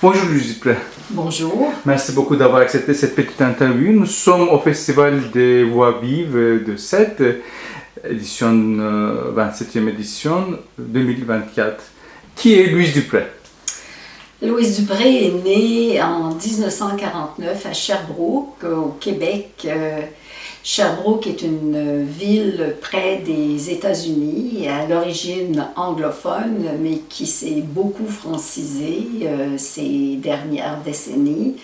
Bonjour Louise Dupré. Bonjour. Merci beaucoup d'avoir accepté cette petite interview. Nous sommes au Festival des Voix Vives de Sète, édition 27e édition 2024. Qui est Louise Dupré? Louise Dupré est née en 1949 à Sherbrooke, au Québec. Sherbrooke est une ville près des États-Unis, à l'origine anglophone, mais qui s'est beaucoup francisée ces dernières décennies.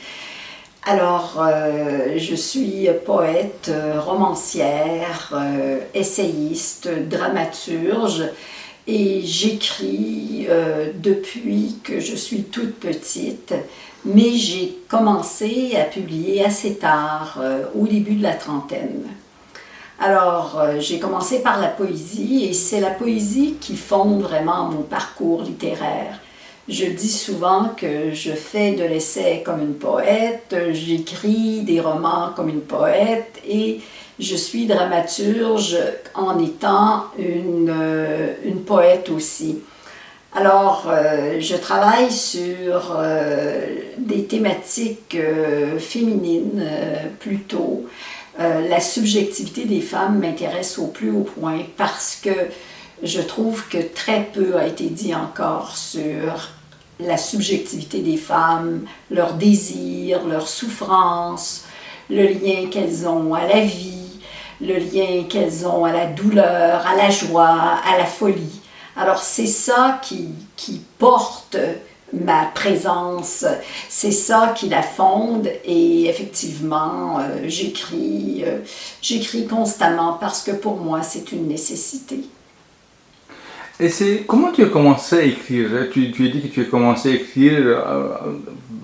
Alors, je suis poète, romancière, essayiste, dramaturge, et j'écris depuis que je suis toute petite. Mais j'ai commencé à publier assez tard, au début de la trentaine. Alors, j'ai commencé par la poésie et c'est la poésie qui fonde vraiment mon parcours littéraire. Je dis souvent que je fais de l'essai comme une poète, j'écris des romans comme une poète et je suis dramaturge en étant une poète aussi. Alors, je travaille sur des thématiques féminines plutôt. La subjectivité des femmes m'intéresse au plus haut point parce que je trouve que très peu a été dit encore sur la subjectivité des femmes, leurs désirs, leurs souffrances, le lien qu'elles ont à la vie, le lien qu'elles ont à la douleur, à la joie, à la folie. Alors c'est ça qui porte ma présence, c'est ça qui la fonde et effectivement j'écris constamment parce que pour moi c'est une nécessité. Et comment tu as commencé à écrire? Tu as dit que tu as commencé à écrire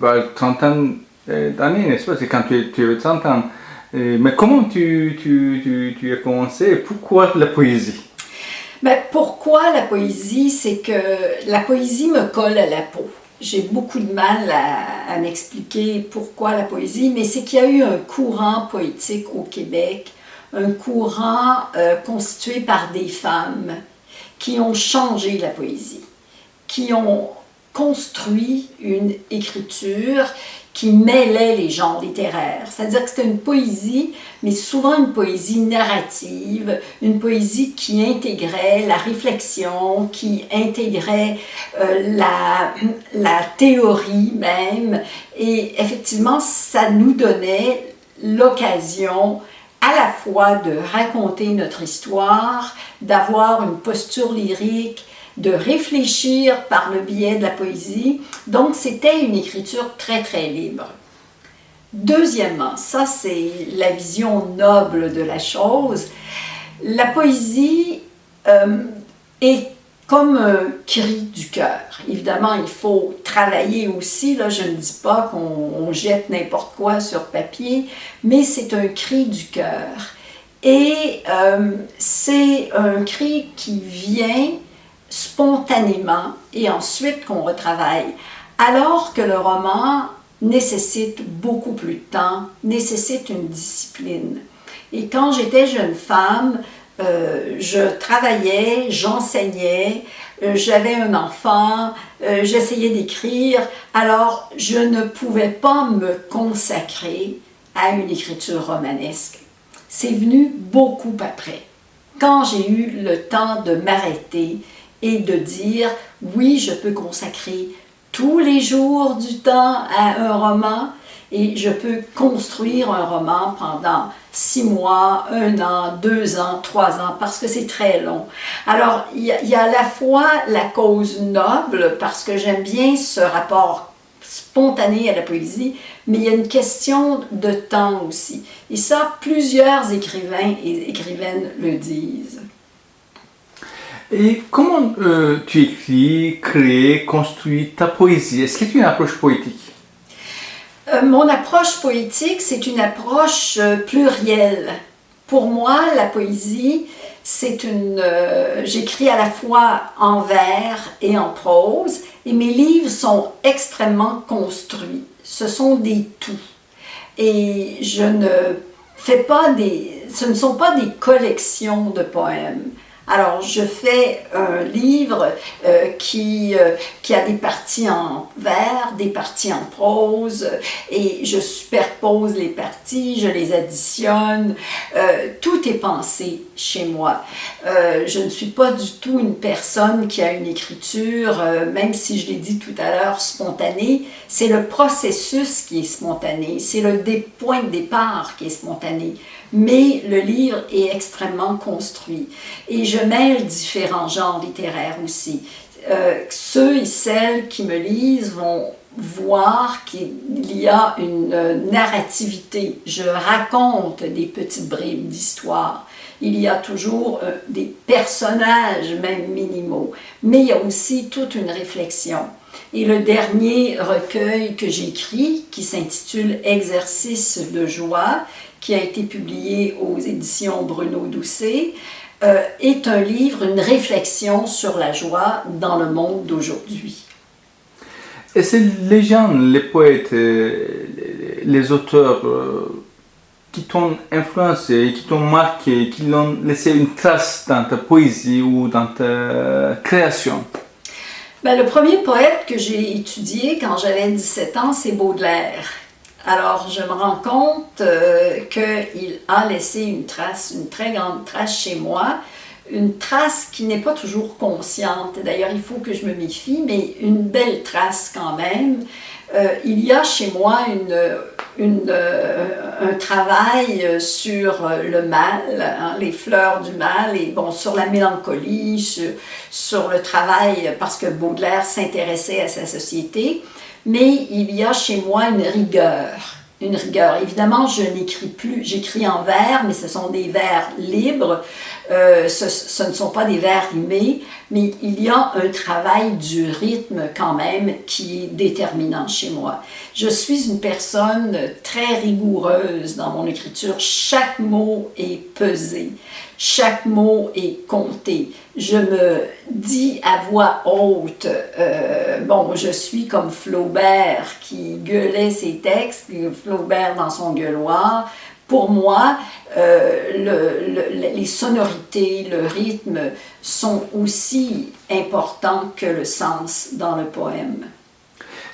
vers 30 ans d'années, n'est-ce pas? C'est quand tu avais 30 ans. Mais comment tu as commencé et pourquoi la poésie? Ben, pourquoi la poésie? C'est que la poésie me colle à la peau. J'ai beaucoup de mal à m'expliquer pourquoi la poésie, mais c'est qu'il y a eu un courant poétique au Québec, un courant constitué par des femmes qui ont changé la poésie, qui ont construit une écriture qui mêlait les genres littéraires. C'est-à-dire que c'était une poésie, mais souvent une poésie narrative, une poésie qui intégrait la réflexion, qui intégrait la théorie même. Et effectivement, ça nous donnait l'occasion à la fois de raconter notre histoire, d'avoir une posture lyrique, de réfléchir par le biais de la poésie. Donc, c'était une écriture très, très libre. Deuxièmement, ça c'est la vision noble de la chose, la poésie est comme un cri du cœur. Évidemment, il faut travailler aussi, là, je ne dis pas qu'on jette n'importe quoi sur papier, mais c'est un cri du cœur. Et c'est un cri qui vient spontanément et ensuite qu'on retravaille. Alors que le roman nécessite beaucoup plus de temps, nécessite une discipline. Et quand j'étais jeune femme, je travaillais, j'enseignais, j'avais un enfant, j'essayais d'écrire, alors je ne pouvais pas me consacrer à une écriture romanesque. C'est venu beaucoup après, quand j'ai eu le temps de m'arrêter et de dire oui, je peux consacrer tous les jours du temps à un roman et je peux construire un roman pendant 6 mois, 1 an, 2 ans, 3 ans, parce que c'est très long. Alors, il y a à la fois la cause noble, parce que j'aime bien ce rapport spontané à la poésie, mais il y a une question de temps aussi. Et ça, plusieurs écrivains et écrivaines le disent. Et comment tu écris, crées, construis ta poésie? Est-ce que tu as une approche poétique? Mon approche poétique, c'est une approche plurielle. Pour moi, la poésie, J'écris à la fois en vers et en prose, et mes livres sont extrêmement construits. Ce sont des tout. Et ce ne sont pas des collections de poèmes. Alors, je fais un livre qui a des parties en vers, des parties en prose, et je superpose les parties, je les additionne. Tout est pensé chez moi. Je ne suis pas du tout une personne qui a une écriture, même si je l'ai dit tout à l'heure, spontanée. C'est le processus qui est spontané, c'est le point de départ qui est spontané. Mais le livre est extrêmement construit. Et je mêle différents genres littéraires aussi. Ceux et celles qui me lisent vont voir qu'il y a une narrativité. Je raconte des petites bribes d'histoire. Il y a toujours des personnages, même minimaux. Mais il y a aussi toute une réflexion. Et le dernier recueil que j'écris, qui s'intitule Exercice de joie, qui a été publié aux éditions Bruno Doucet, est un livre, une réflexion sur la joie dans le monde d'aujourd'hui. Et c'est les gens, les poètes, les auteurs qui t'ont influencé, qui t'ont marqué, qui l'ont laissé une trace dans ta poésie ou dans ta création? Le premier poète que j'ai étudié quand j'avais 17 ans, c'est Baudelaire. Alors, je me rends compte qu'il a laissé une trace, une très grande trace chez moi, une trace qui n'est pas toujours consciente. D'ailleurs, il faut que je me méfie, mais une belle trace quand même. Il y a chez moi un travail sur le mal, hein, les fleurs du mal, et bon, sur la mélancolie, sur le travail, parce que Baudelaire s'intéressait à sa société. Mais il y a chez moi une rigueur. Une rigueur. Évidemment, je n'écris plus, j'écris en vers, mais ce sont des vers libres, ce ne sont pas des vers rimés, mais il y a un travail du rythme quand même qui est déterminant chez moi. Je suis une personne très rigoureuse dans mon écriture, chaque mot est pesé. Chaque mot est compté. Je me dis à voix haute, je suis comme Flaubert qui gueulait ses textes, Flaubert dans son gueuloir. Pour moi, les sonorités, le rythme sont aussi importants que le sens dans le poème.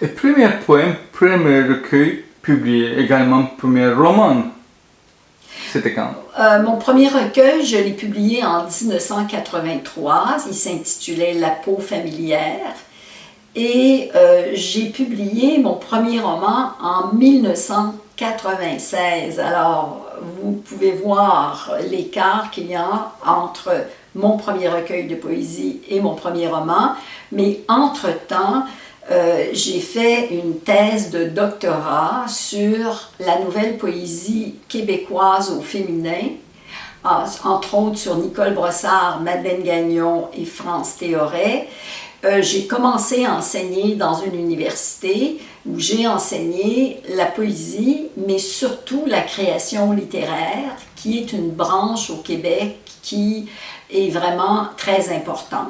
Et premier poème, premier recueil publié, également premier roman. C'était quand? Mon premier recueil, je l'ai publié en 1983. Il s'intitulait La peau familière. Et j'ai publié mon premier roman en 1996. Alors, vous pouvez voir l'écart qu'il y a entre mon premier recueil de poésie et mon premier roman. Mais entre-temps, j'ai fait une thèse de doctorat sur la nouvelle poésie québécoise au féminin, entre autres sur Nicole Brossard, Madeleine Gagnon et France Théoret. J'ai commencé à enseigner dans une université où j'ai enseigné la poésie, mais surtout la création littéraire, qui est une branche au Québec qui est vraiment très importante,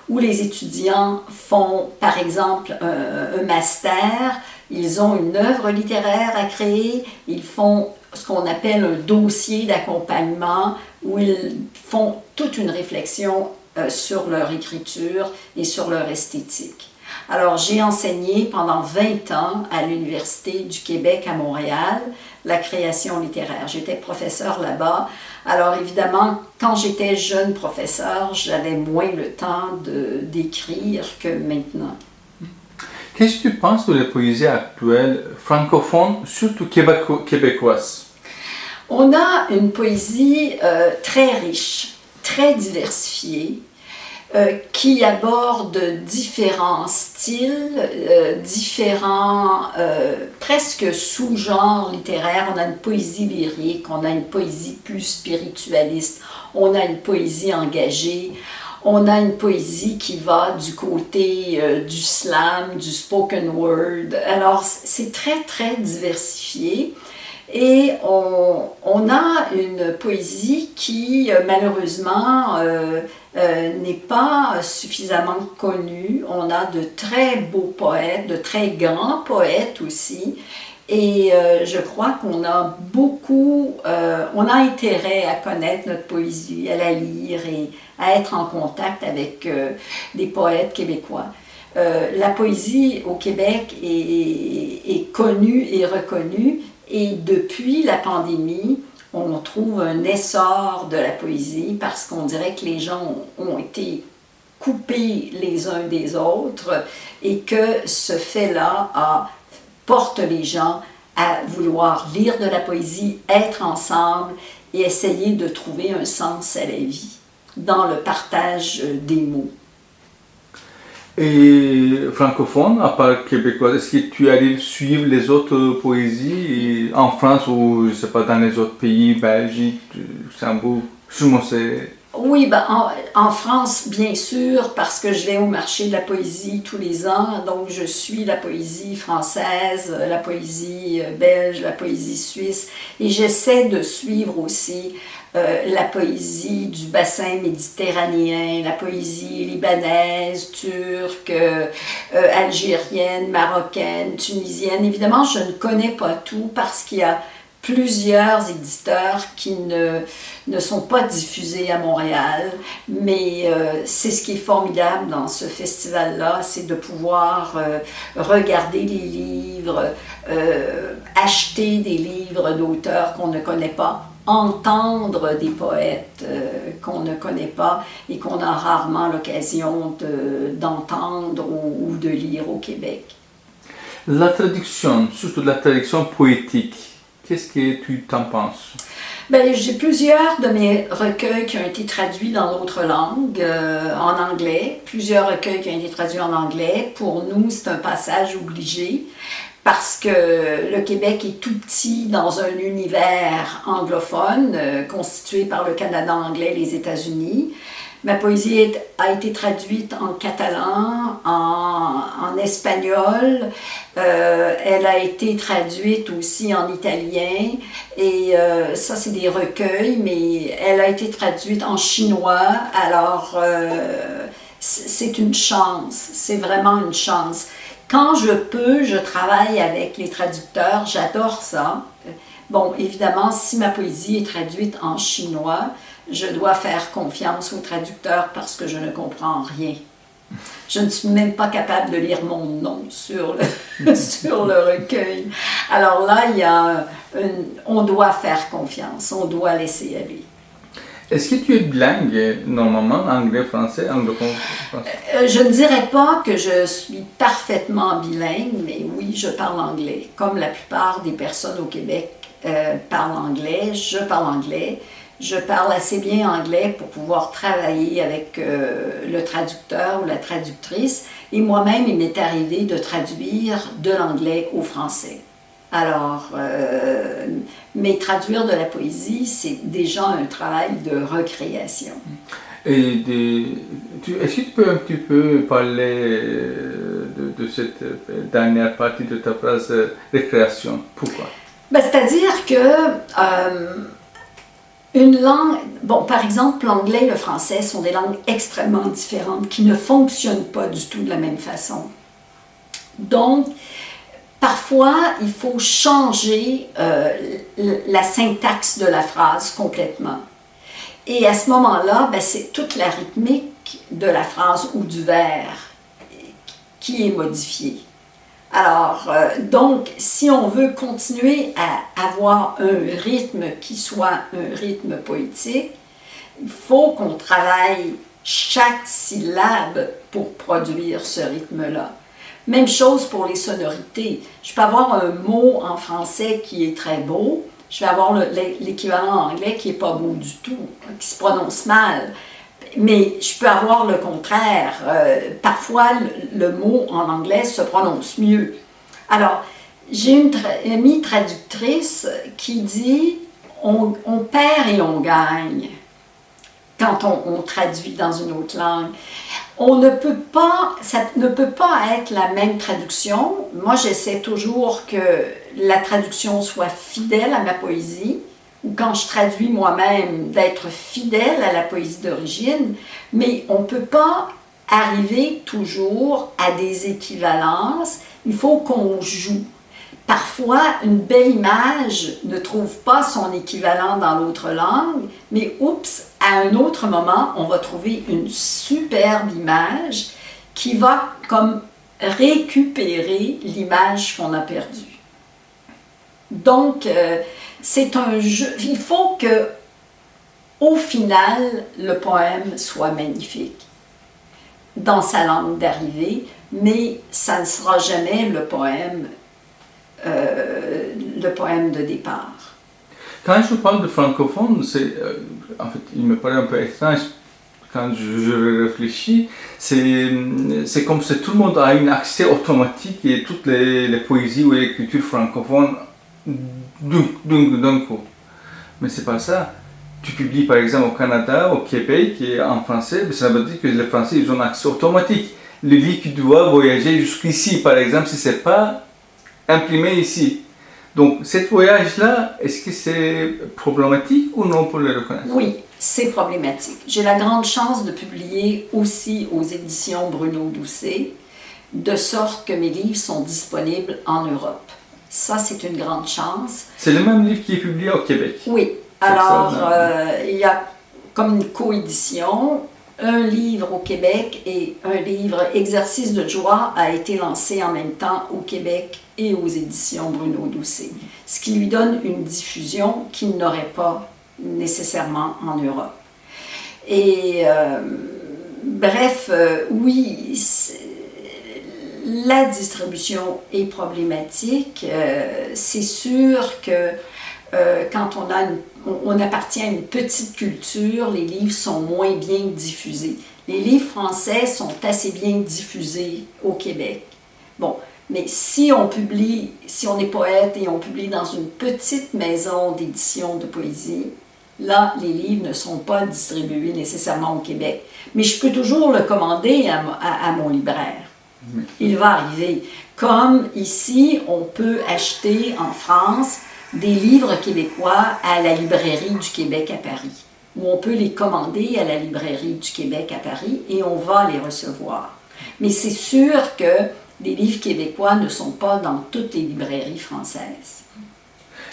où les étudiants font, par exemple, un master, ils ont une œuvre littéraire à créer, ils font ce qu'on appelle un dossier d'accompagnement, où ils font toute une réflexion sur leur écriture et sur leur esthétique. Alors, j'ai enseigné pendant 20 ans à l'Université du Québec à Montréal la création littéraire. J'étais professeure là-bas. Alors, évidemment, quand j'étais jeune professeur, j'avais moins le temps d'écrire que maintenant. Qu'est-ce que tu penses de la poésie actuelle francophone, surtout québécoise? On a une poésie très riche, très diversifiée, qui aborde différents styles, différents presque sous-genres littéraires. On a une poésie lyrique, on a une poésie plus spiritualiste, on a une poésie engagée, on a une poésie qui va du côté du slam, du spoken word. Alors, c'est très, très diversifié. Et on a une poésie qui, malheureusement, n'est pas suffisamment connue. On a de très beaux poètes, de très grands poètes aussi. Et je crois qu'on a on a intérêt à connaître notre poésie, à la lire et à être en contact avec des poètes québécois. La poésie au Québec est connue et reconnue, et depuis la pandémie, on trouve un essor de la poésie parce qu'on dirait que les gens ont été coupés les uns des autres et que ce fait-là porte les gens à vouloir lire de la poésie, être ensemble et essayer de trouver un sens à la vie dans le partage des mots. Et francophone, à part québécois, est-ce que tu arrives à suivre les autres poésies en France ou, je ne sais pas, dans les autres pays, Belgique, Luxembourg? Sûrement c'est... Oui, ben, en France, bien sûr, parce que je vais au marché de la poésie tous les ans, donc je suis la poésie française, la poésie belge, la poésie suisse, et j'essaie de suivre aussi la poésie du bassin méditerranéen, la poésie libanaise, turque, algérienne, marocaine, tunisienne. Évidemment, je ne connais pas tout parce qu'il y a plusieurs éditeurs qui ne sont pas diffusés à Montréal, mais c'est ce qui est formidable dans ce festival-là, c'est de pouvoir regarder les livres, acheter des livres d'auteurs qu'on ne connaît pas, entendre des poètes qu'on ne connaît pas et qu'on a rarement l'occasion d'entendre ou de lire au Québec. La traduction, surtout la traduction poétique, qu'est-ce que tu t'en penses? Ben, j'ai plusieurs de mes recueils qui ont été traduits dans d'autres langues, en anglais. Plusieurs recueils qui ont été traduits en anglais. Pour nous, c'est un passage obligé parce que le Québec est tout petit dans un univers anglophone constitué par le Canada anglais et les États-Unis. Ma poésie a été traduite en catalan, en espagnol, elle a été traduite aussi en italien, et ça c'est des recueils, mais elle a été traduite en chinois, alors c'est une chance, c'est vraiment une chance. Quand je peux, je travaille avec les traducteurs, j'adore ça. Bon, évidemment, si ma poésie est traduite en chinois, je dois faire confiance aux traducteurs parce que je ne comprends rien. Je ne suis même pas capable de lire mon nom sur le recueil. Alors là, on doit faire confiance, on doit laisser aller. Est-ce que tu es bilingue normalement, anglais, français, anglophone, français? Je ne dirais pas que je suis parfaitement bilingue, mais oui, je parle anglais. Comme la plupart des personnes au Québec parlent anglais, je parle anglais. Je parle assez bien anglais pour pouvoir travailler avec le traducteur ou la traductrice. Et moi-même, il m'est arrivé de traduire de l'anglais au français. Alors, mais traduire de la poésie, c'est déjà un travail de recréation. Et est-ce que tu peux un petit peu parler de cette dernière partie de ta phrase récréation? Pourquoi? Ben, c'est-à-dire que une langue, bon, par exemple, l'anglais et le français sont des langues extrêmement différentes qui ne fonctionnent pas du tout de la même façon. Donc, parfois, il faut changer la syntaxe de la phrase complètement. Et à ce moment-là, ben, c'est toute la rythmique de la phrase ou du vers qui est modifiée. Alors, donc, si on veut continuer à avoir un rythme qui soit un rythme poétique, il faut qu'on travaille chaque syllabe pour produire ce rythme-là. Même chose pour les sonorités. Je peux avoir un mot en français qui est très beau, je vais avoir l'équivalent en anglais qui n'est pas beau du tout, qui se prononce mal. Mais je peux avoir le contraire. Parfois, le mot en anglais se prononce mieux. Alors, j'ai une amie traductrice qui dit on perd et on gagne. quand on traduit dans une autre langue. On ne peut pas, ça ne peut pas être la même traduction. Moi, j'essaie toujours que la traduction soit fidèle à ma poésie, ou quand je traduis moi-même, d'être fidèle à la poésie d'origine, mais on ne peut pas arriver toujours à des équivalences. Il faut qu'on joue. Parfois, une belle image ne trouve pas son équivalent dans l'autre langue, mais oups, à un autre moment, on va trouver une superbe image qui va comme récupérer l'image qu'on a perdue. Donc, c'est un jeu. Il faut que, au final, le poème soit magnifique dans sa langue d'arrivée, mais ça ne sera jamais le poème de départ. Quand je parle de francophone, en fait, il me paraît un peu étrange quand je réfléchis. C'est comme si tout le monde a un accès automatique et toutes les poésies ou l'écriture francophone d'un coup. Mais c'est pas ça. Tu publies par exemple au Canada, au Québec et en français, ça veut dire que les Français ils ont un accès automatique. Le livre qui doit voyager jusqu'ici, par exemple, si c'est pas imprimé ici. Donc, ce voyage-là, est-ce que c'est problématique ou non pour le reconnaître? Oui, c'est problématique. J'ai la grande chance de publier aussi aux éditions Bruno Doucet, de sorte que mes livres sont disponibles en Europe. Ça, c'est une grande chance. C'est le même livre qui est publié au Québec? Oui. Alors, il y a comme une coédition. Un livre au Québec et un livre Exercice de joie a été lancé en même temps au Québec et aux éditions Bruno Doucet, ce qui lui donne une diffusion qu'il n'aurait pas nécessairement en Europe. Et bref, oui, la distribution est problématique. C'est sûr que quand on appartient à une petite culture, les livres sont moins bien diffusés. Les livres français sont assez bien diffusés au Québec. Bon, mais si on est poète et on publie dans une petite maison d'édition de poésie, là, les livres ne sont pas distribués nécessairement au Québec. Mais je peux toujours le commander à mon libraire. Il va arriver. Comme ici, on peut acheter en France des livres québécois à la librairie du Québec à Paris, où on peut les commander à la librairie du Québec à Paris et on va les recevoir. Mais c'est sûr que les livres québécois ne sont pas dans toutes les librairies françaises.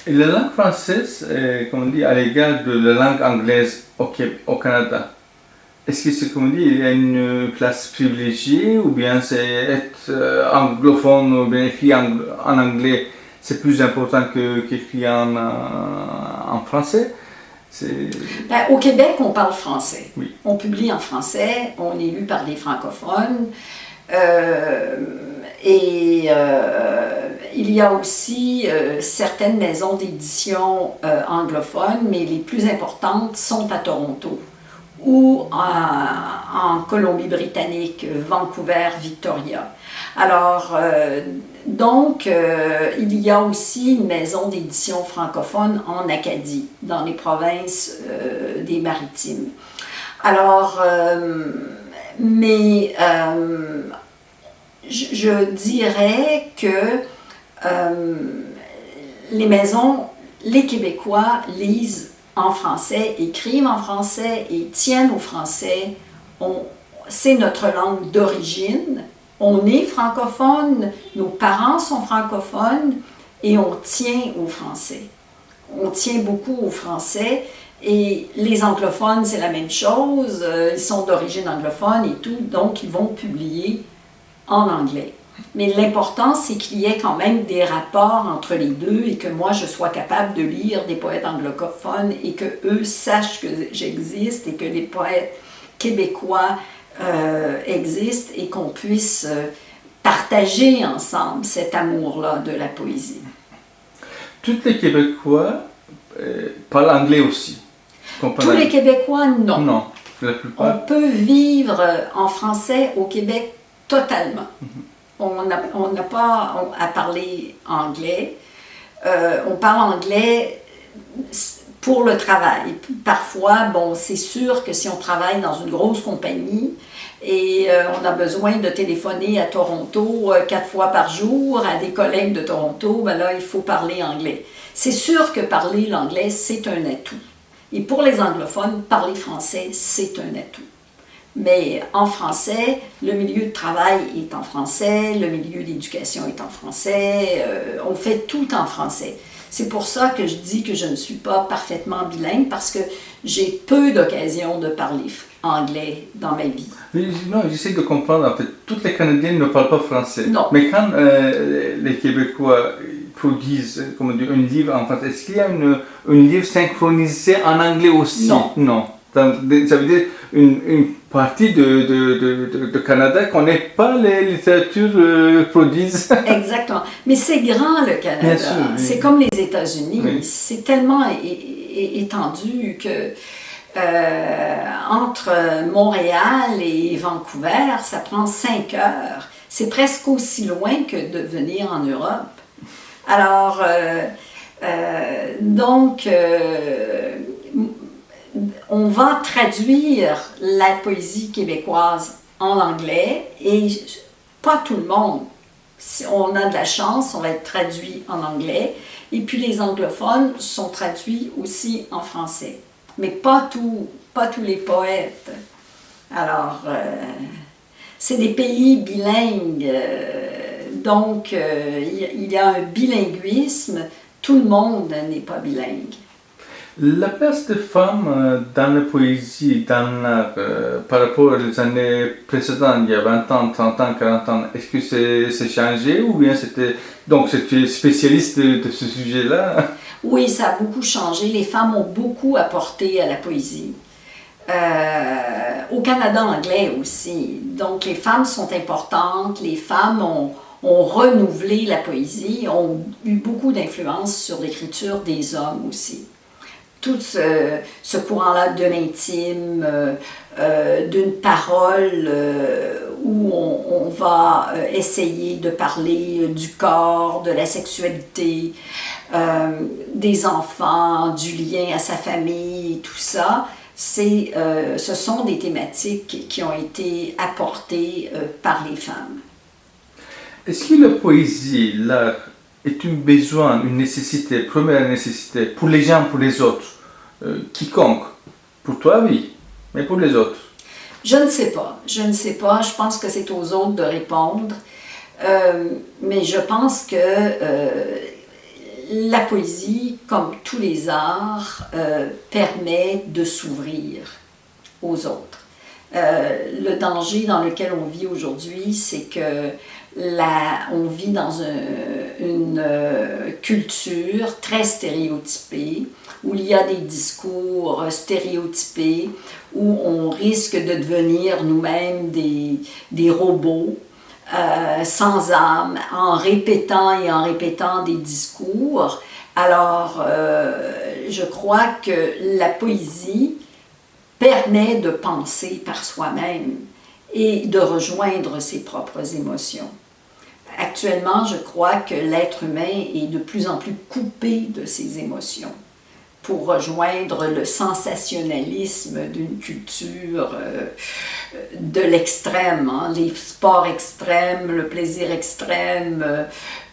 Et la langue française, comme on dit, à l'égard de la langue anglaise au Canada, est-ce que c'est comme on dit, il y a une place privilégiée ou bien c'est être anglophone ou bien écrit en anglais? C'est plus important qu'écrit en français? Au Québec, on parle français. Oui. On publie en français, on est lu par des francophones. Il y a aussi certaines maisons d'édition anglophones, mais les plus importantes sont à Toronto ou en Colombie-Britannique, Vancouver, Victoria. Alors, il y a aussi une maison d'édition francophone en Acadie, dans les provinces des Maritimes. Alors, je dirais que les Québécois lisent en français, écrivent en français et tiennent au français. C'est notre langue d'origine. On est francophone, nos parents sont francophones et on tient au français. On tient beaucoup au français et les anglophones, c'est la même chose. Ils sont d'origine anglophone et tout, donc ils vont publier en anglais. Mais l'important, c'est qu'il y ait quand même des rapports entre les deux et que moi, je sois capable de lire des poètes anglophones et qu'eux sachent que j'existe et que les poètes québécois existent et qu'on puisse partager ensemble cet amour-là de la poésie. Tous les Québécois parlent anglais aussi? Tous les Québécois, non. Non, la plupart. On peut vivre en français au Québec totalement. On n'a pas à parler anglais. On parle anglais pour le travail. Parfois, bon, c'est sûr que si on travaille dans une grosse compagnie et on a besoin de téléphoner à Toronto 4 fois par jour à des collègues de Toronto, ben là, il faut parler anglais. C'est sûr que parler l'anglais, c'est un atout. Et pour les anglophones, parler français, c'est un atout. Mais en français, le milieu de travail est en français, le milieu d'éducation est en français, on fait tout en français. C'est pour ça que je dis que je ne suis pas parfaitement bilingue, parce que j'ai peu d'occasions de parler anglais dans ma vie. Oui, non, j'essaie de comprendre. En fait, toutes les Canadiennes ne parlent pas français. Non. Mais quand les Québécois produisent, comment dire, un livre en français, est-ce qu'il y a un livre synchronisé en anglais aussi? Non. Non. Ça veut dire une partie de Canada connaît pas les littératures produites. Exactement. Mais c'est grand, le Canada. Bien sûr, oui. C'est comme les États-Unis. Oui. C'est tellement étendu que entre Montréal et Vancouver, ça prend 5 heures. C'est presque aussi loin que de venir en Europe. Alors, donc, on va traduire la poésie québécoise en anglais, et pas tout le monde. Si on a de la chance, on va être traduit en anglais, et puis les anglophones sont traduits aussi en français. Mais pas tous les poètes. Alors, c'est des pays bilingues, donc il y a un bilinguisme. Tout le monde n'est pas bilingue. La place des femmes dans la poésie, dans l'art, par rapport aux années précédentes, il y a 20 ans, 30 ans, 40 ans, est-ce que c'est changé ou bien c'était... Donc, tu es spécialiste de ce sujet-là? Oui, ça a beaucoup changé. Les femmes ont beaucoup apporté à la poésie. Au Canada anglais aussi. Donc, les femmes sont importantes. Les femmes ont renouvelé la poésie, ont eu beaucoup d'influence sur l'écriture des hommes aussi. Tout ce courant-là de l'intime, d'une parole où on va essayer de parler du corps, de la sexualité, des enfants, du lien à sa famille, tout ça, ce sont des thématiques qui ont été apportées par les femmes. Est-ce que la poésie, l'art, est un besoin, une nécessité, première nécessité pour les gens, pour les autres? Quiconque. Pour toi, oui, mais pour les autres? Je ne sais pas. Je pense que c'est aux autres de répondre. Mais je pense que la poésie, comme tous les arts, permet de s'ouvrir aux autres. Le danger dans lequel on vit aujourd'hui, c'est que on vit dans une culture très stéréotypée, où il y a des discours stéréotypés, où on risque de devenir nous-mêmes des robots sans âme, en répétant des discours. Alors, je crois que la poésie permet de penser par soi-même et de rejoindre ses propres émotions. Actuellement, je crois que l'être humain est de plus en plus coupé de ses émotions pour rejoindre le sensationnalisme d'une culture de l'extrême, hein, les sports extrêmes, le plaisir extrême,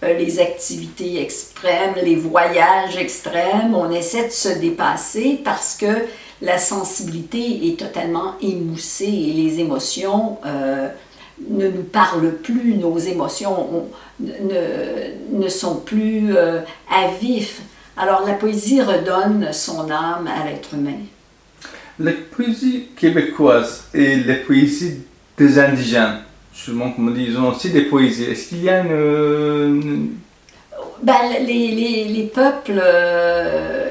les activités extrêmes, les voyages extrêmes. On essaie de se dépasser parce que la sensibilité est totalement émoussée et les émotions ne nous parlent plus, nos émotions ne sont plus à vif. Alors la poésie redonne son âme à l'être humain. La poésie québécoise et la poésie des indigènes, sûrement comme on dit, ils ont aussi des poésies. Est-ce qu'il y a une... Ben, les peuples,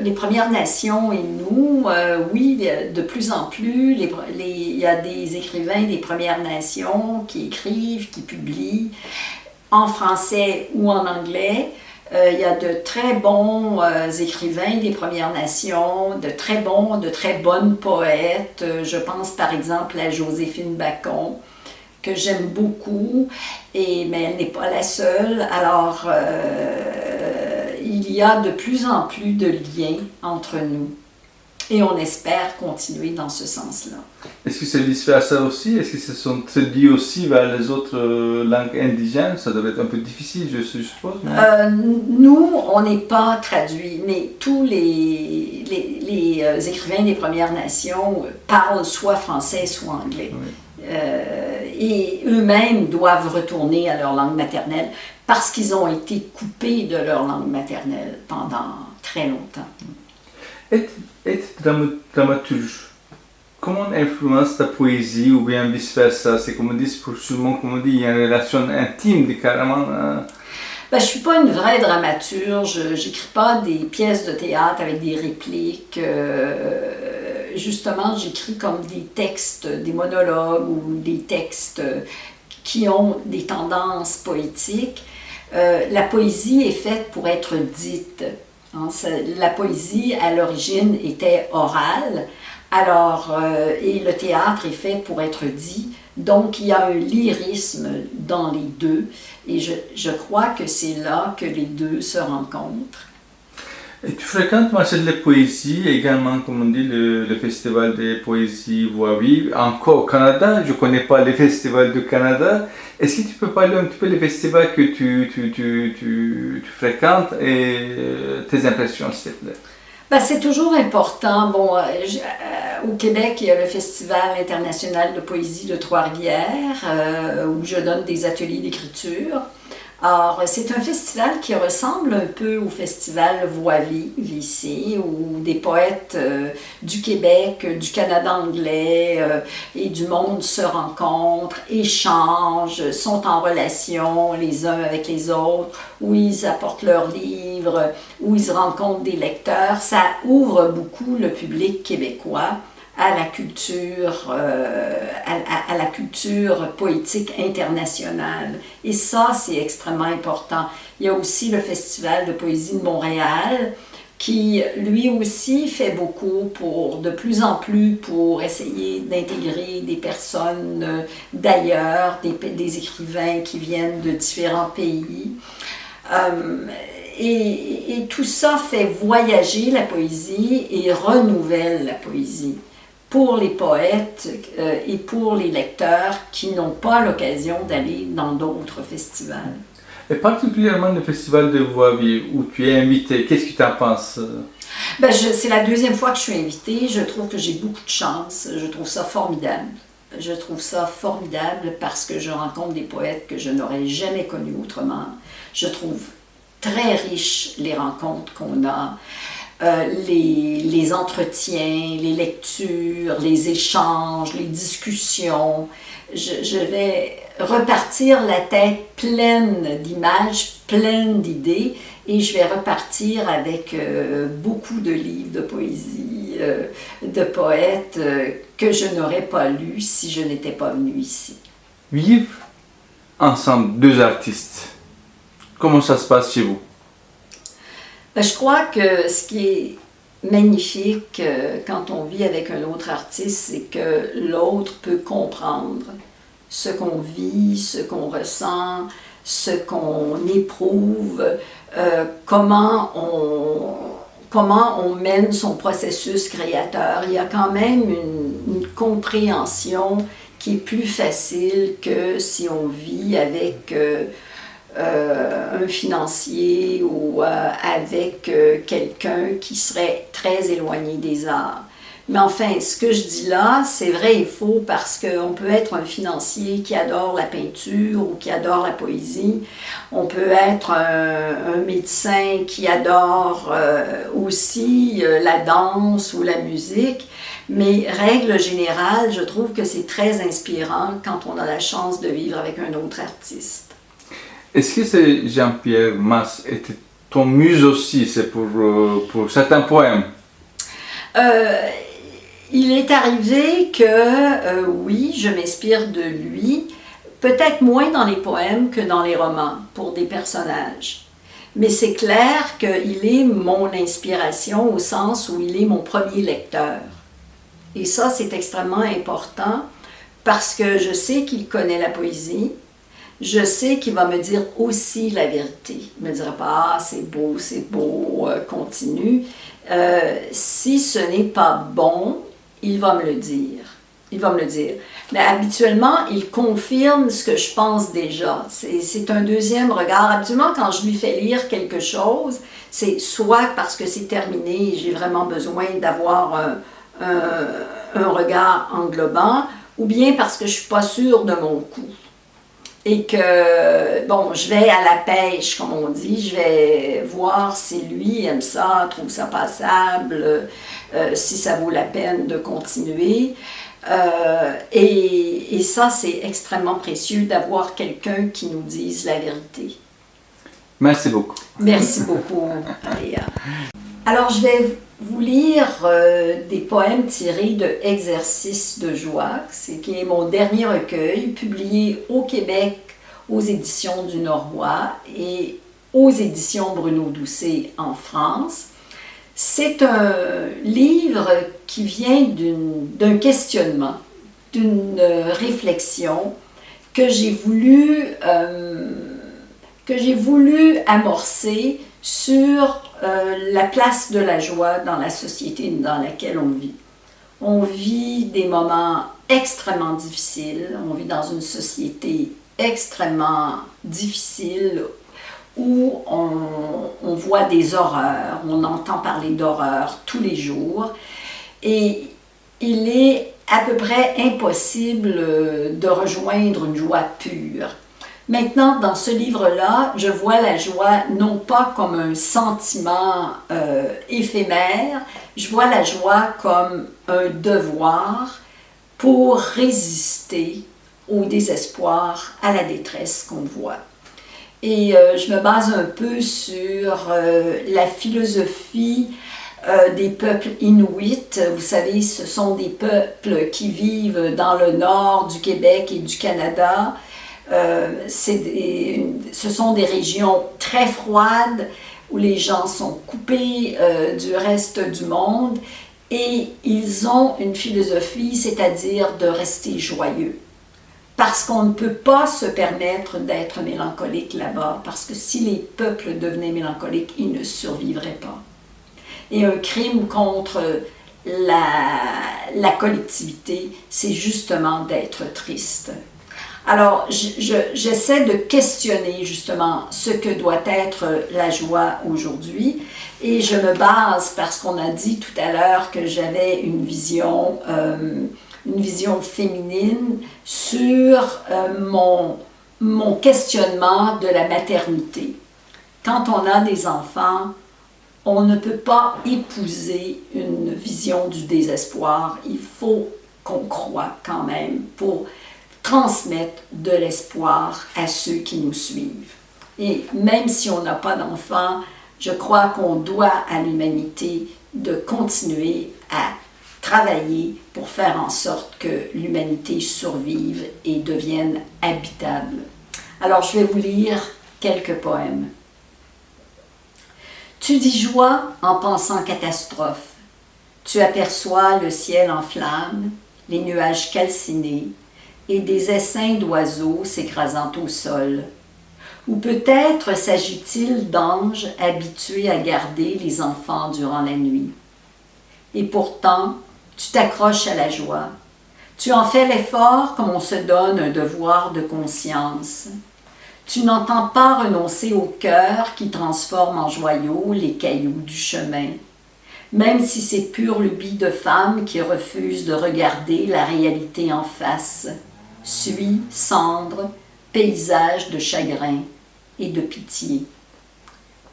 les Premières Nations et nous, oui, de plus en plus, il y a des écrivains des Premières Nations qui écrivent, qui publient en français ou en anglais. Il y a de très bons écrivains des Premières Nations, de très bonnes poètes. Je pense par exemple à Joséphine Bacon, que j'aime beaucoup, mais elle n'est pas la seule. Alors, il y a de plus en plus de liens entre nous. Et on espère continuer dans ce sens-là. Est-ce que c'est vice-versa aussi? Est-ce que ce sont traduits aussi vers les autres langues indigènes? Ça devrait être un peu difficile, je suppose. Nous, on n'est pas traduits, mais tous les écrivains des Premières Nations parlent soit français, soit anglais. Oui. Et eux-mêmes doivent retourner à leur langue maternelle parce qu'ils ont été coupés de leur langue maternelle pendant très longtemps. Être dramaturge, comment influence ta poésie ou bien vice-versa? C'est comme on dit, sûrement, comme on dit, il y a une relation intime, carrément. Je ne suis pas une vraie dramaturge, je n'écris pas des pièces de théâtre avec des répliques. Justement, j'écris comme des textes, des monologues ou des textes qui ont des tendances poétiques. La poésie est faite pour être dite. La poésie, à l'origine, était orale, et le théâtre est fait pour être dit. Donc, il y a un lyrisme dans les deux, et je crois que c'est là que les deux se rencontrent. Et tu fréquentes Marcel de Poésie, également, comme on dit, le festival de poésie Voix vive. Encore au Canada, je ne connais pas les festivals du Canada. Est-ce que tu peux parler un petit peu des festivals que tu fréquentes et tes impressions, s'il te plaît? C'est toujours important. Au Québec, il y a le Festival international de poésie de Trois-Rivières, où je donne des ateliers d'écriture. Alors, c'est un festival qui ressemble un peu au festival Voix vive ici, où des poètes du Québec, du Canada anglais et du monde se rencontrent, échangent, sont en relation les uns avec les autres, où ils apportent leurs livres, où ils rencontrent des lecteurs. Ça ouvre beaucoup le public québécois à la culture, à la culture poétique internationale. Et ça, c'est extrêmement important. Il y a aussi le Festival de poésie de Montréal, qui lui aussi fait beaucoup de plus en plus pour essayer d'intégrer des personnes d'ailleurs, des écrivains qui viennent de différents pays. Et tout ça fait voyager la poésie et renouvelle la poésie pour les poètes et pour les lecteurs qui n'ont pas l'occasion d'aller dans d'autres festivals. Et particulièrement le festival de Voix vive où tu es invité, qu'est-ce que tu en penses? C'est la deuxième fois que je suis invitée. Je trouve que j'ai beaucoup de chance. Je trouve ça formidable. Je trouve ça formidable parce que je rencontre des poètes que je n'aurais jamais connus autrement. Je trouve très riches les rencontres qu'on a. Les entretiens, les lectures, les échanges, les discussions. Je vais repartir la tête pleine d'images, pleine d'idées, et je vais repartir avec beaucoup de livres de poésie, de poètes que je n'aurais pas lus si je n'étais pas venue ici. Vivre ensemble, deux artistes, comment ça se passe chez vous? Je crois que ce qui est magnifique quand on vit avec un autre artiste, c'est que l'autre peut comprendre ce qu'on vit, ce qu'on ressent, ce qu'on éprouve, comment on mène son processus créateur. Il y a quand même une compréhension qui est plus facile que si on vit avec un financier ou avec quelqu'un qui serait très éloigné des arts. Mais enfin, ce que je dis là, c'est vrai et faux parce qu'on peut être un financier qui adore la peinture ou qui adore la poésie. On peut être un médecin qui adore aussi la danse ou la musique. Mais règle générale, je trouve que c'est très inspirant quand on a la chance de vivre avec un autre artiste. Est-ce que c'est Jean-Pierre Mas était ton muse aussi, c'est pour certains poèmes? Il est arrivé que, oui, je m'inspire de lui, peut-être moins dans les poèmes que dans les romans, pour des personnages. Mais c'est clair qu'il est mon inspiration au sens où il est mon premier lecteur. Et ça, c'est extrêmement important parce que je sais qu'il connaît la poésie, je sais qu'il va me dire aussi la vérité. Il ne me dira pas, ah, c'est beau, continue. Si ce n'est pas bon, il va me le dire. Il va me le dire. Mais habituellement, il confirme ce que je pense déjà. C'est un deuxième regard. Habituellement, quand je lui fais lire quelque chose, c'est soit parce que c'est terminé et j'ai vraiment besoin d'avoir un regard englobant, ou bien parce que je ne suis pas sûre de mon coup. Et que, bon, je vais à la pêche, comme on dit, je vais voir si lui aime ça, trouve ça passable, si ça vaut la peine de continuer. Et ça, c'est extrêmement précieux d'avoir quelqu'un qui nous dise la vérité. Merci beaucoup. Merci beaucoup, Léa. Alors, je vais vous lire des poèmes tirés de Exercices de joie, qui est mon dernier recueil, publié au Québec aux éditions du Noroît et aux éditions Bruno Doucet en France. C'est un livre qui vient d'un questionnement, d'une réflexion que j'ai voulu amorcer sur la place de la joie dans la société dans laquelle on vit. On vit des moments extrêmement difficiles, on vit dans une société extrêmement difficile où on voit des horreurs, on entend parler d'horreurs tous les jours et il est à peu près impossible de rejoindre une joie pure. Maintenant, dans ce livre-là, je vois la joie non pas comme un sentiment éphémère, je vois la joie comme un devoir pour résister au désespoir, à la détresse qu'on voit. Et je me base un peu sur la philosophie des peuples inuits. Vous savez, ce sont des peuples qui vivent dans le nord du Québec et du Canada. Ce sont des régions très froides où les gens sont coupés du reste du monde et ils ont une philosophie, c'est-à-dire de rester joyeux. Parce qu'on ne peut pas se permettre d'être mélancolique là-bas, parce que si les peuples devenaient mélancoliques, ils ne survivraient pas. Et un crime contre la collectivité, c'est justement d'être triste. Alors, j'essaie de questionner justement ce que doit être la joie aujourd'hui et je me base, parce qu'on a dit tout à l'heure que j'avais une vision féminine sur mon questionnement de la maternité. Quand on a des enfants, on ne peut pas épouser une vision du désespoir. Il faut qu'on croie quand même pour transmettre de l'espoir à ceux qui nous suivent. Et même si on n'a pas d'enfants, je crois qu'on doit à l'humanité de continuer à travailler pour faire en sorte que l'humanité survive et devienne habitable. Alors, je vais vous lire quelques poèmes. Tu dis joie en pensant catastrophe. Tu aperçois le ciel en flammes, les nuages calcinés et des essaims d'oiseaux s'écrasant au sol. Ou peut-être s'agit-il d'anges habitués à garder les enfants durant la nuit. Et pourtant, tu t'accroches à la joie. Tu en fais l'effort comme on se donne un devoir de conscience. Tu n'entends pas renoncer au cœur qui transforme en joyaux les cailloux du chemin, même si c'est pure lubie de femme qui refuse de regarder la réalité en face. Suie, cendre, paysage de chagrin et de pitié.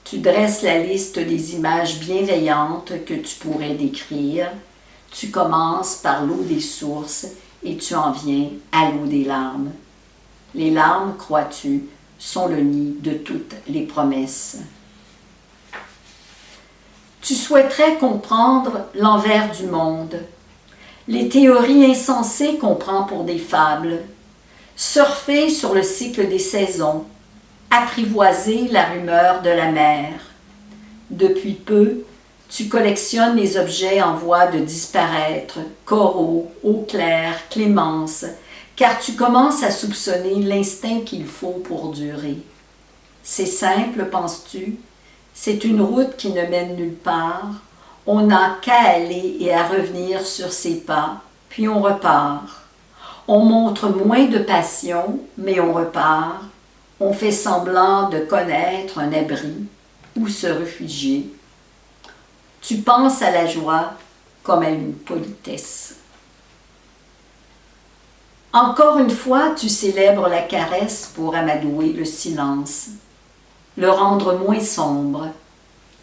Tu dresses la liste des images bienveillantes que tu pourrais décrire. Tu commences par l'eau des sources et tu en viens à l'eau des larmes. Les larmes, crois-tu, sont le nid de toutes les promesses. Tu souhaiterais comprendre l'envers du monde, les théories insensées qu'on prend pour des fables, surfer sur le cycle des saisons, apprivoiser la rumeur de la mer. Depuis peu, tu collectionnes les objets en voie de disparaître, coraux, eau claire, clémence, car tu commences à soupçonner l'instinct qu'il faut pour durer. C'est simple, penses-tu? C'est une route qui ne mène nulle part. On n'a qu'à aller et à revenir sur ses pas, puis on repart. On montre moins de passion, mais on repart. On fait semblant de connaître un abri où se réfugier. Tu penses à la joie comme à une politesse. Encore une fois, tu célèbres la caresse pour amadouer le silence, le rendre moins sombre,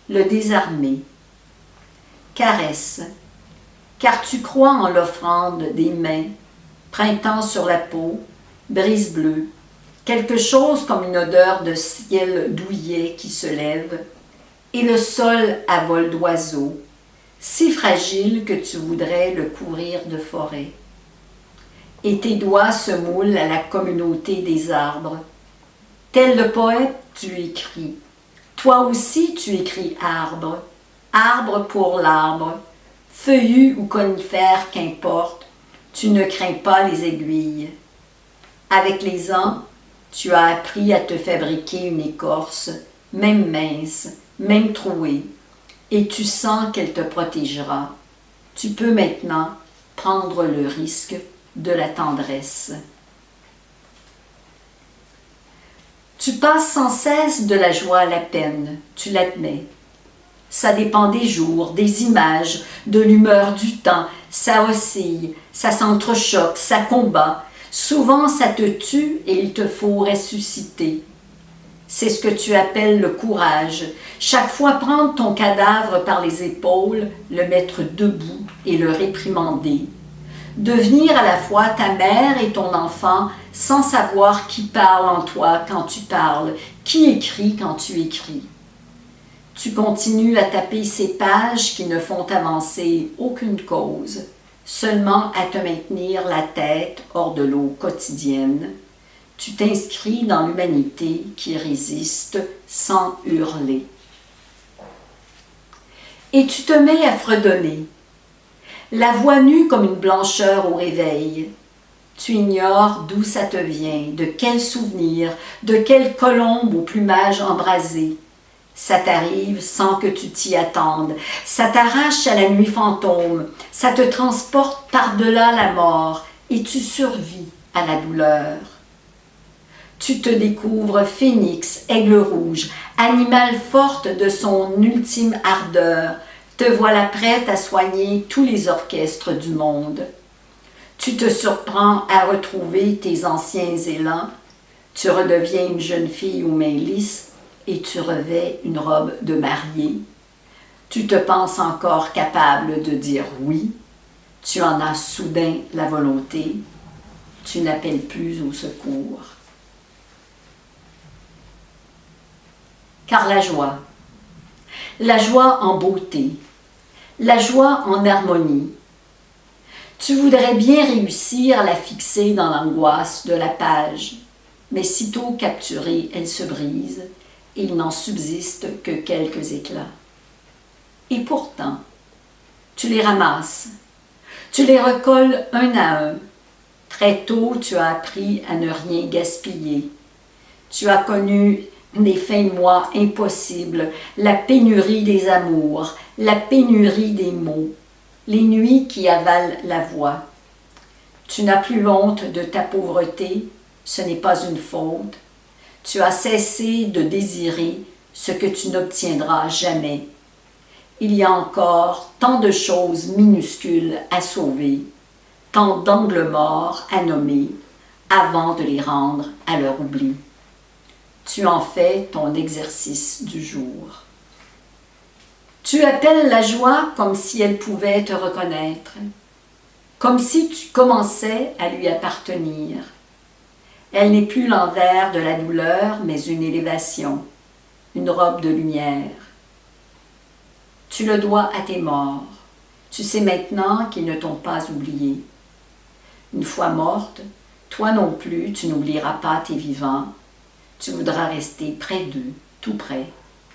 le désarmer. Caresse, car tu crois en l'offrande des mains, printemps sur la peau, brise bleue, quelque chose comme une odeur de ciel douillet qui se lève, et le sol à vol d'oiseaux, si fragile que tu voudrais le couvrir de forêt. Et tes doigts se moulent à la communauté des arbres. Tel le poète, tu écris. Toi aussi, tu écris arbre. Arbre pour l'arbre. Feuillu ou conifère, qu'importe, tu ne crains pas les aiguilles. Avec les ans, tu as appris à te fabriquer une écorce, même mince, même trouée, et tu sens qu'elle te protégera. Tu peux maintenant prendre le risque de la tendresse. Tu passes sans cesse de la joie à la peine, tu l'admets. Ça dépend des jours, des images, de l'humeur du temps, ça oscille, ça s'entrechoque, ça combat. Souvent ça te tue et il te faut ressusciter. C'est ce que tu appelles le courage. Chaque fois prendre ton cadavre par les épaules, le mettre debout et le réprimander. Devenir à la fois ta mère et ton enfant sans savoir qui parle en toi quand tu parles, qui écrit quand tu écris. Tu continues à taper ces pages qui ne font avancer aucune cause, seulement à te maintenir la tête hors de l'eau quotidienne. Tu t'inscris dans l'humanité qui résiste sans hurler. Et tu te mets à fredonner. La voix nue comme une blancheur au réveil. Tu ignores d'où ça te vient, de quel souvenir, de quelle colombe au plumage embrasé. Ça t'arrive sans que tu t'y attendes. Ça t'arrache à la nuit fantôme. Ça te transporte par-delà la mort et tu survis à la douleur. Tu te découvres phénix, aigle rouge, animal forte de son ultime ardeur. Te voilà prête à soigner tous les orchestres du monde. Tu te surprends à retrouver tes anciens élans. Tu redeviens une jeune fille aux mains lisses et tu revêts une robe de mariée. Tu te penses encore capable de dire oui. Tu en as soudain la volonté. Tu n'appelles plus au secours. Car la joie en beauté, la joie en harmonie. Tu voudrais bien réussir à la fixer dans l'angoisse de la page, mais sitôt capturée, elle se brise et il n'en subsiste que quelques éclats. Et pourtant, tu les ramasses, tu les recolles un à un. Très tôt, tu as appris à ne rien gaspiller. Tu as connu des fins de mois impossibles, la pénurie des amours, la pénurie des mots, les nuits qui avalent la voix. Tu n'as plus honte de ta pauvreté, ce n'est pas une faute. Tu as cessé de désirer ce que tu n'obtiendras jamais. Il y a encore tant de choses minuscules à sauver, tant d'angles morts à nommer, avant de les rendre à leur oubli. Tu en fais ton exercice du jour. Tu appelles la joie comme si elle pouvait te reconnaître, comme si tu commençais à lui appartenir. Elle n'est plus l'envers de la douleur, mais une élévation, une robe de lumière. Tu le dois à tes morts. Tu sais maintenant qu'ils ne t'ont pas oublié. Une fois morte, toi non plus, tu n'oublieras pas tes vivants. Tu voudras rester près d'eux, tout près,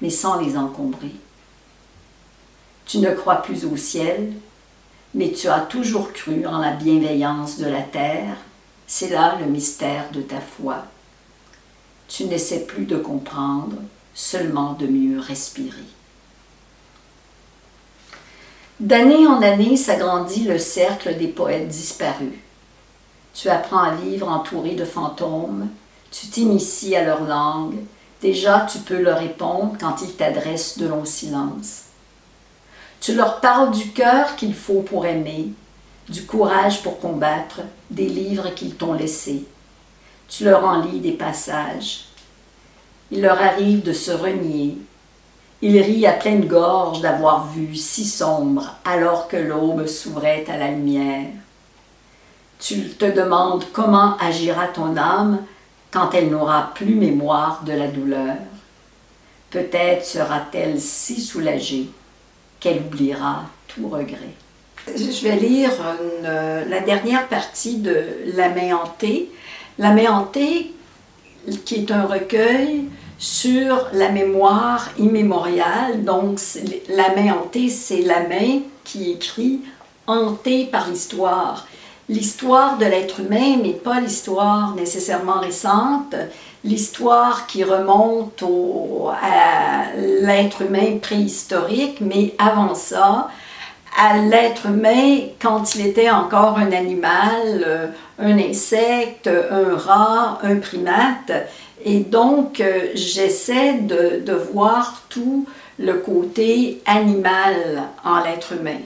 mais sans les encombrer. Tu ne crois plus au ciel, mais tu as toujours cru en la bienveillance de la terre, C'est là le mystère de ta foi. Tu n'essaies plus de comprendre, seulement de mieux respirer. D'année en année s'agrandit le cercle des poètes disparus. Tu apprends à vivre entouré de fantômes, tu t'inities à leur langue, déjà tu peux leur répondre quand ils t'adressent de longs silences. Tu leur parles du cœur qu'il faut pour aimer, du courage pour combattre, des livres qu'ils t'ont laissés. Tu leur en lis des passages. Il leur arrive de se renier. Ils rient à pleine gorge d'avoir vu si sombre alors que l'aube s'ouvrait à la lumière. Tu te demandes comment agira ton âme quand elle n'aura plus mémoire de la douleur. Peut-être sera-t-elle si soulagée qu'elle oubliera tout regret. Je vais lire la dernière partie de La main hantée. La main hantée, qui est un recueil sur la mémoire immémoriale. Donc, la main hantée, c'est la main qui écrit, hantée par l'histoire. L'histoire de l'être humain n'est pas l'histoire nécessairement récente, l'histoire qui remonte à l'être humain préhistorique, mais avant ça, à l'être humain quand il était encore un animal, un insecte, un rat, un primate. Et donc, j'essaie de voir tout le côté animal en l'être humain.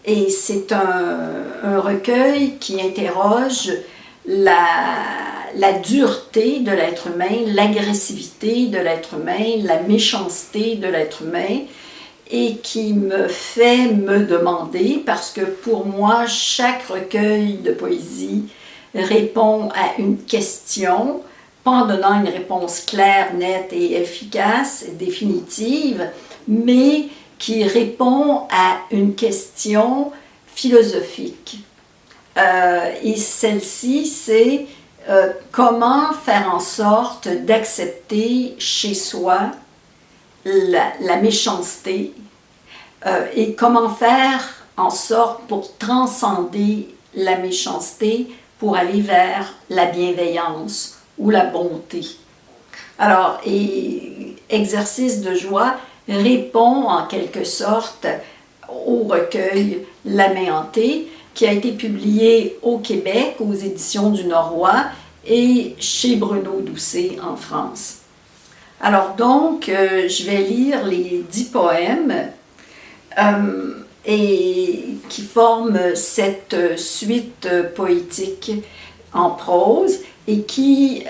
Et c'est un recueil qui interroge la dureté de l'être humain, l'agressivité de l'être humain, la méchanceté de l'être humain, et qui me fait me demander, parce que pour moi, chaque recueil de poésie répond à une question, pas en donnant une réponse claire, nette et efficace, définitive, mais qui répond à une question philosophique. Et celle-ci, c'est comment faire en sorte d'accepter chez soi la méchanceté et comment faire en sorte pour transcender la méchanceté pour aller vers la bienveillance ou la bonté. Alors, Exercice de joie répond en quelque sorte au recueil La main hantée, qui a été publié au Québec aux éditions du Norrois et chez Bruno Doucet en France. Alors donc, je vais lire les 10 poèmes et qui forment cette suite poétique en prose et qui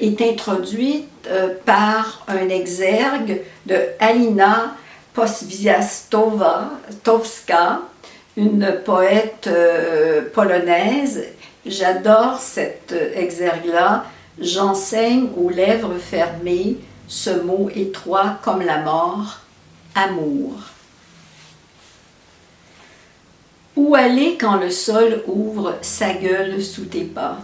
est introduite par un exergue de Halina Pospiasztowska, une poète polonaise. J'adore cet exergue-là. J'enseigne aux lèvres fermées ce mot étroit comme la mort, amour. Où aller quand le sol ouvre sa gueule sous tes pas?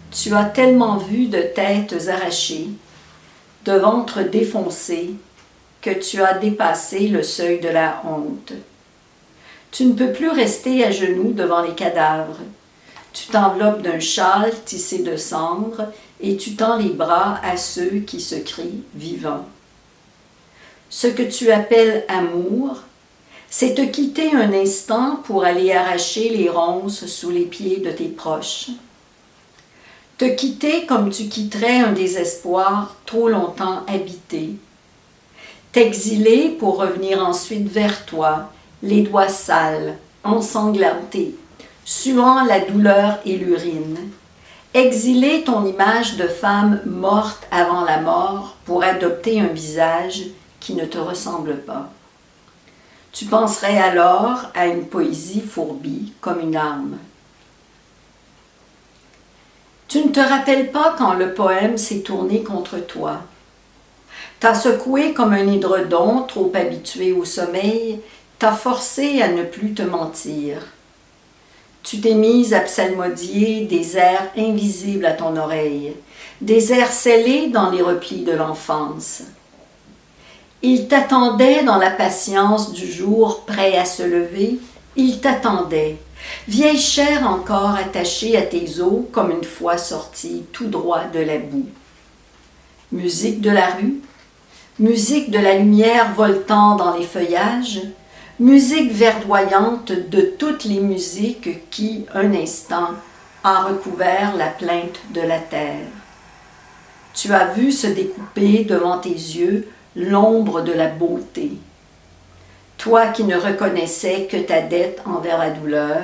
Tu as tellement vu de têtes arrachées, de ventres défoncés, que tu as dépassé le seuil de la honte. Tu ne peux plus rester à genoux devant les cadavres. Tu t'enveloppes d'un châle tissé de cendres et tu tends les bras à ceux qui se crient vivants. Ce que tu appelles amour, c'est te quitter un instant pour aller arracher les ronces sous les pieds de tes proches. Te quitter comme tu quitterais un désespoir trop longtemps habité. T'exiler pour revenir ensuite vers toi, les doigts sales, ensanglantés, suant la douleur et l'urine. Exiler ton image de femme morte avant la mort pour adopter un visage qui ne te ressemble pas. Tu penserais alors à une poésie fourbie comme une arme. Tu ne te rappelles pas quand le poème s'est tourné contre toi. T'as secoué comme un édredon trop habitué au sommeil, t'as forcé à ne plus te mentir. Tu t'es mise à psalmodier des airs invisibles à ton oreille, des airs scellés dans les replis de l'enfance. Il t'attendait dans la patience du jour prêt à se lever, il t'attendait, vieille chair encore attachée à tes os comme une fois sortie tout droit de la boue. Musique de la rue, musique de la lumière voltant dans les feuillages, musique verdoyante de toutes les musiques qui, un instant, a recouvert la plainte de la terre. Tu as vu se découper devant tes yeux l'ombre de la beauté. Toi qui ne reconnaissais que ta dette envers la douleur,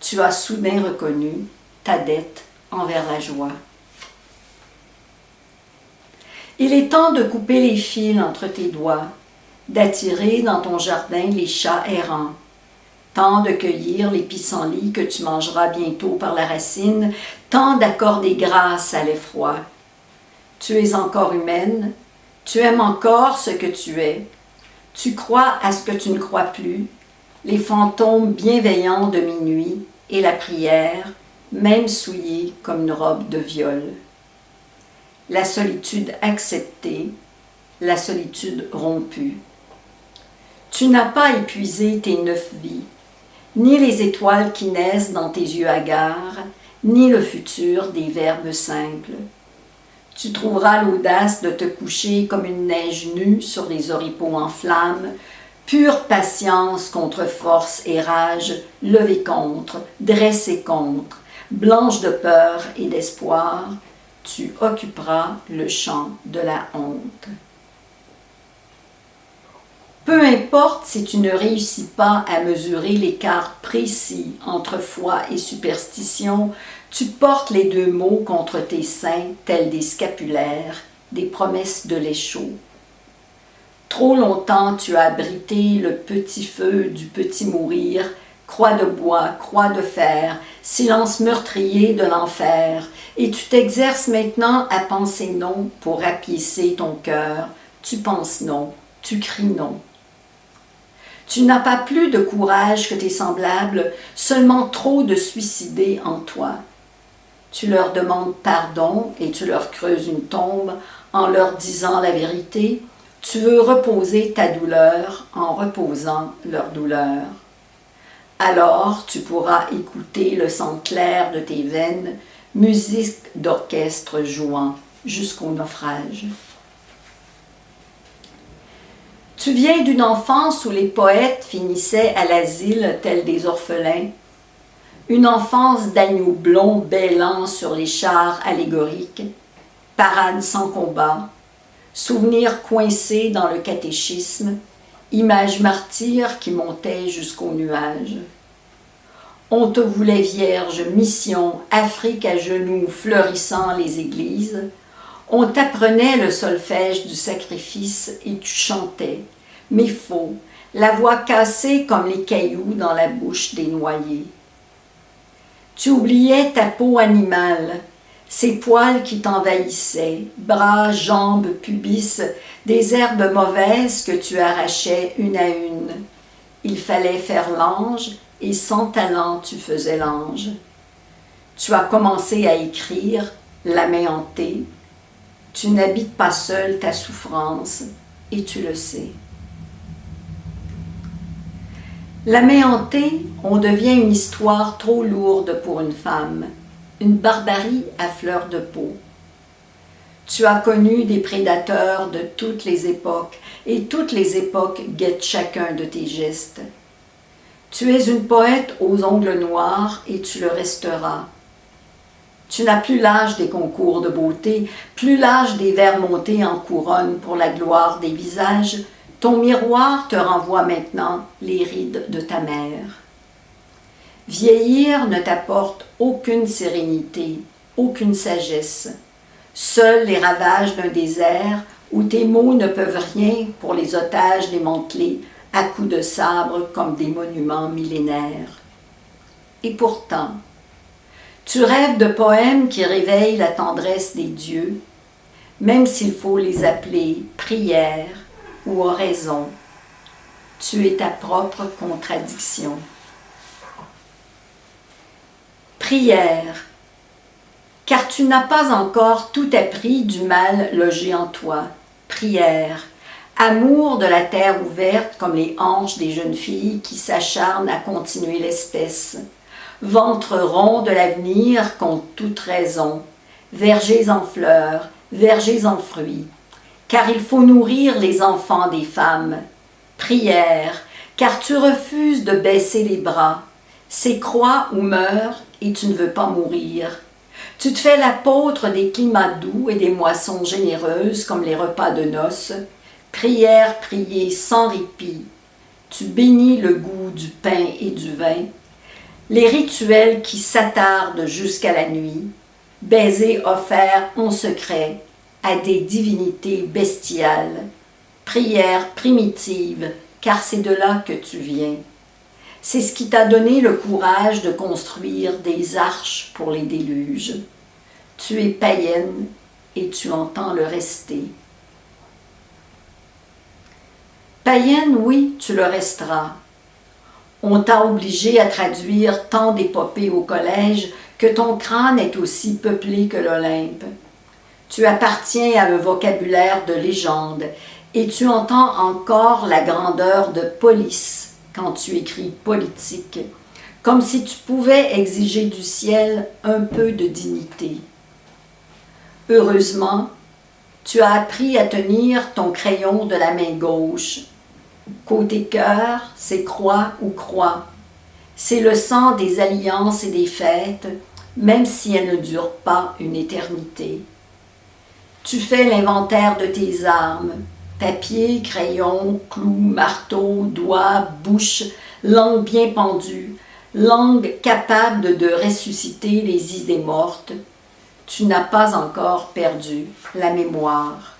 tu as soudain reconnu ta dette envers la joie. Il est temps de couper les fils entre tes doigts, d'attirer dans ton jardin les chats errants, temps de cueillir les pissenlits que tu mangeras bientôt par la racine, temps d'accorder grâce à l'effroi. Tu es encore humaine, tu aimes encore ce que tu es, tu crois à ce que tu ne crois plus, les fantômes bienveillants de minuit et la prière, même souillée comme une robe de viol. La solitude acceptée, la solitude rompue. Tu n'as pas épuisé tes 9 vies, ni les étoiles qui naissent dans tes yeux hagards, ni le futur des verbes simples. Tu trouveras l'audace de te coucher comme une neige nue sur les oripeaux en flammes, pure patience contre force et rage, levée contre, dressée contre, blanche de peur et d'espoir, tu occuperas le champ de la honte. Peu importe si tu ne réussis pas à mesurer l'écart précis entre foi et superstition, tu portes les 2 mots contre tes seins tels des scapulaires, des promesses de l'échaud. Trop longtemps tu as abrité le petit feu du petit mourir, croix de bois, croix de fer, silence meurtrier de l'enfer, et tu t'exerces maintenant à penser non pour rapiécer ton cœur. Tu penses non, tu cries non. Tu n'as pas plus de courage que tes semblables, seulement trop de suicidés en toi. Tu leur demandes pardon et tu leur creuses une tombe en leur disant la vérité. Tu veux reposer ta douleur en reposant leur douleur. Alors tu pourras écouter le sang clair de tes veines, musique d'orchestre jouant jusqu'au naufrage. Tu viens d'une enfance où les poètes finissaient à l'asile tels des orphelins, une enfance d'agneaux blonds bêlant sur les chars allégoriques, parade sans combat, souvenirs coincés dans le catéchisme, images martyrs qui montaient jusqu'aux nuages. On te voulait vierge, mission, Afrique à genoux, fleurissant les églises. On t'apprenait le solfège du sacrifice et tu chantais, mais faux, la voix cassée comme les cailloux dans la bouche des noyés. Tu oubliais ta peau animale, ces poils qui t'envahissaient, bras, jambes, pubis, des herbes mauvaises que tu arrachais une à une. Il fallait faire l'ange et sans talent tu faisais l'ange. Tu as commencé à écrire, la main hantée. Tu n'habites pas seul ta souffrance et tu le sais. La main hantée, on devient une histoire trop lourde pour une femme, une barbarie à fleur de peau. Tu as connu des prédateurs de toutes les époques, et toutes les époques guettent chacun de tes gestes. Tu es une poète aux ongles noirs et tu le resteras. Tu n'as plus l'âge des concours de beauté, plus l'âge des vers montés en couronne pour la gloire des visages. Ton miroir te renvoie maintenant les rides de ta mère. Vieillir ne t'apporte aucune sérénité, aucune sagesse. Seuls les ravages d'un désert où tes mots ne peuvent rien pour les otages démantelés à coups de sabre comme des monuments millénaires. Et pourtant, tu rêves de poèmes qui réveillent la tendresse des dieux, même s'il faut les appeler prières ou oraisons. Tu es ta propre contradiction. Prière, car tu n'as pas encore tout appris du mal logé en toi. Prière, amour de la terre ouverte comme les hanches des jeunes filles qui s'acharnent à continuer l'espèce. ventre rond de l'avenir contre toute raison, vergers en fleurs, vergers en fruits, car il faut nourrir les enfants des femmes. Prière, car tu refuses de baisser les bras, c'est crois ou meurs et tu ne veux pas mourir. Tu te fais l'apôtre des climats doux et des moissons généreuses comme les repas de noces. Prière priée sans répit, tu bénis le goût du pain et du vin. Les rituels qui s'attardent jusqu'à la nuit, baisers offerts en secret à des divinités bestiales. Prière primitive, car c'est de là que tu viens. C'est ce qui t'a donné le courage de construire des arches pour les déluges. Tu es païenne et tu entends le rester. Païenne, oui, tu le resteras. On t'a obligé à traduire tant d'épopées au collège que ton crâne est aussi peuplé que l'Olympe. Tu appartiens à un vocabulaire de légende et tu entends encore la grandeur de police quand tu écris politique, comme si tu pouvais exiger du ciel un peu de dignité. Heureusement, tu as appris à tenir ton crayon de la main gauche. Côté cœur, c'est croix ou croix. C'est le sang des alliances et des fêtes, même si elles ne durent pas une éternité. Tu fais l'inventaire de tes armes, papier, crayon, clou, marteau, doigts, bouche, langue bien pendue, langue capable de ressusciter les idées mortes. Tu n'as pas encore perdu la mémoire.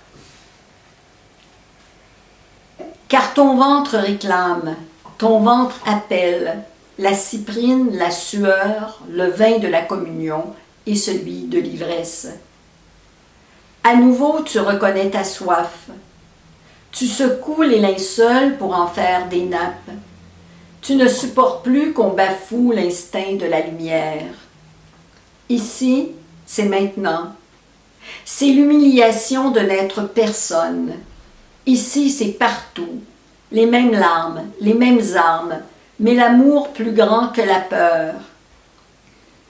Car ton ventre réclame, ton ventre appelle, la cyprine, la sueur, le vin de la communion et celui de l'ivresse. À nouveau, tu reconnais ta soif. Tu secoues les linceuls pour en faire des nappes. Tu ne supportes plus qu'on bafoue l'instinct de la lumière. Ici, c'est maintenant. C'est l'humiliation de n'être personne. Ici, c'est partout. Les mêmes larmes, les mêmes armes, mais l'amour plus grand que la peur.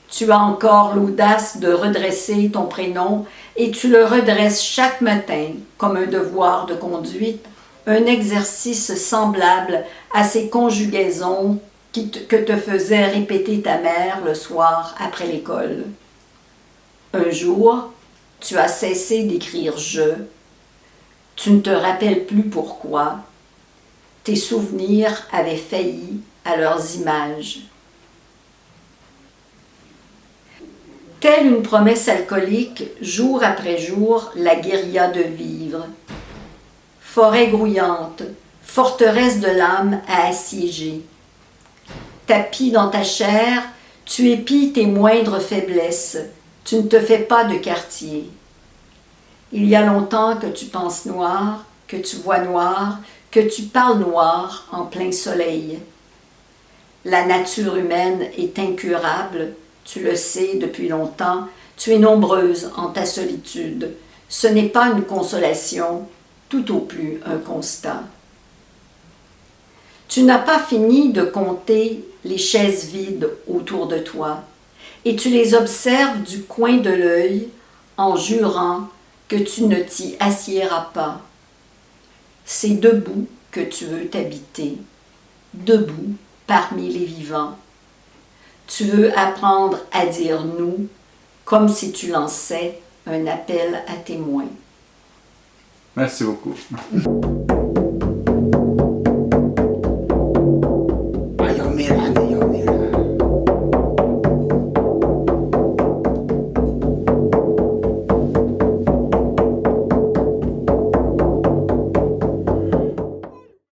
Tu as encore l'audace de redresser ton prénom et tu le redresses chaque matin comme un devoir de conduite, un exercice semblable à ces conjugaisons que te faisait répéter ta mère le soir après l'école. Un jour, tu as cessé d'écrire « je ». Tu ne te rappelles plus pourquoi. Tes souvenirs avaient failli à leurs images. Telle une promesse alcoolique, jour après jour, la guérilla de vivre. Forêt grouillante, forteresse de l'âme à assiéger. Tapis dans ta chair, tu épies tes moindres faiblesses, tu ne te fais pas de quartier. Il y a longtemps que tu penses noir, que tu vois noir, que tu parles noir en plein soleil. La nature humaine est incurable, tu le sais depuis longtemps, tu es nombreuse en ta solitude. Ce n'est pas une consolation, tout au plus un constat. Tu n'as pas fini de compter les chaises vides autour de toi, et tu les observes du coin de l'œil en jurant que tu ne t'y assiéras pas. C'est debout que tu veux t'habiter, debout parmi les vivants. Tu veux apprendre à dire « nous » comme si tu lançais un appel à témoins. Merci beaucoup. يومين عندي يومين